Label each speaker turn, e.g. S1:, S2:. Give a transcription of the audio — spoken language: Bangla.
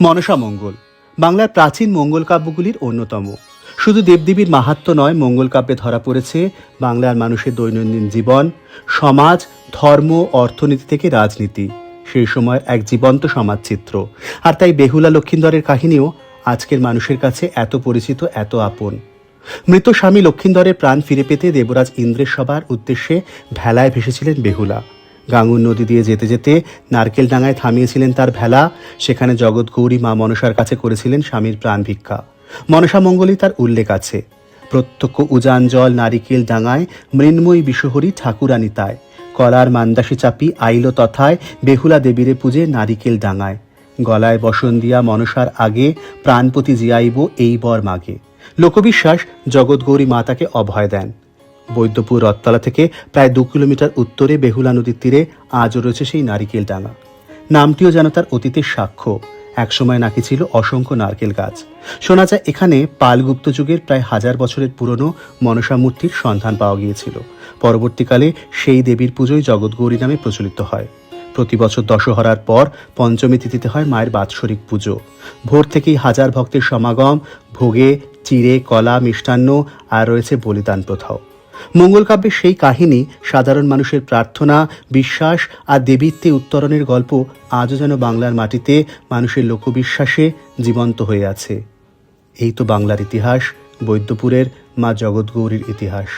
S1: মনসা মঙ্গল বাংলার প্রাচীন মঙ্গল কাব্যগুলির অন্যতম। শুধু দেবদেবীর মাহাত্ম্য নয়, মঙ্গল কাব্যে ধরা পড়েছে বাংলার মানুষের দৈনন্দিন জীবন, সমাজ, ধর্ম, অর্থনীতি থেকে রাজনীতি, সেই সময়ের এক জীবন্ত সমাজচিত্র। আর তাই বেহুলা লক্ষিন্দরের কাহিনীও আজকের মানুষের কাছে এত পরিচিত, এত আপন। মৃত স্বামী লক্ষিন্দরের প্রাণ ফিরে পেতে দেবরাজ ইন্দ্রের সভার উদ্দেশ্যে ভেলায় ভেসেছিলেন বেহুলা। গাঙ্গুর নদী দিয়ে যেতে যেতে নারকেল ডাঙায় থামিয়েছিলেন তার ভেলা। সেখানে জগৎগৌরী মা মনসার কাছে করেছিলেন স্বামীর প্রাণ ভিক্ষা। মনসা মঙ্গলেই তার উল্লেখ আছে। প্রত্যক্ষ উজান জল নারিকেল ডাঙায়, মৃন্ময়ী বিশহরী ঠাকুরানী তায়, কলার মান্দাসী চাপি আইল তথায়, বেহুলা দেবীরে পূজে নারিকেল ডাঙায়, গলায় বসন দিয়া মনসার আগে, প্রাণপতি জিয়াইব এই বর মাগে। লোকবিশ্বাস, জগৎগৌরী মা তাকে অভয় দেন। বৈদ্যপুর রথতলা থেকে প্রায় 2 কিলোমিটার উত্তরে বেহুলা নদীর তীরে আজও রয়েছে সেই নারিকেল ডাঙা। নামটিও যেন তার অতীতের সাক্ষ্য। একসময় নাকি ছিল অসংখ্য নারকেল গাছ। শোনা যায় এখানে পালগুপ্ত যুগের প্রায় 1000 বছরের পুরনো মনসা মূর্তির সন্ধান পাওয়া গিয়েছিল। পরবর্তীকালে সেই দেবীর পুজোই জগৎগৌরী নামে প্রচলিত হয়। প্রতি বছর দশহরার পর পঞ্চমী তিথিতে হয় মায়ের বাৎসরিক পুজো। ভোর থেকেই হাজার ভক্তের সমাগম, ভোগে চিড়ে, কলা, মিষ্টান্ন, আর রয়েছে বলিদান প্রথাও। মঙ্গল কাব্যের সেই কাহিনী, সাধারণ মানুষের প্রার্থনা, বিশ্বাস আর দেবীত্বে উত্তরণের গল্প আজও যেন বাংলার মাটিতে মানুষের লোকবিশ্বাসে জীবন্ত হয়ে আছে। এই তো বাংলার ইতিহাস, বৈদ্যপুরের মা জগৎগৌরীর ইতিহাস।